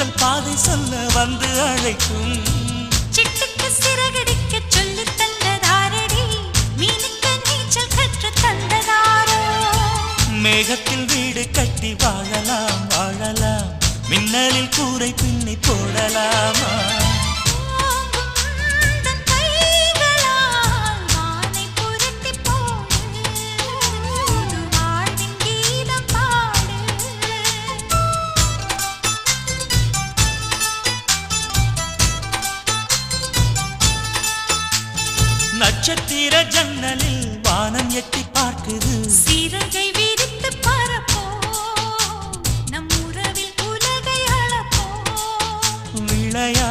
தென்றல் பாதை சொல்ல வந்து அழைக்கும் சிட்டுக்கு சிறகடிக்க சொல்லி தந்ததாரடி மீனுக்கு நீச்சல் கற்று தந்ததாரோ மேகத்தில் வீடு கட்டி வாழலாம் வாழலாம் மின்னலில் கூரை பின்னி போடலாமா நட்சத்திர ஜன்னலில் வானம் எட்டி பார்க்குது சிறகை விரித்து பரப்போ நம் உறவில் உலகை அளப்போ விளையா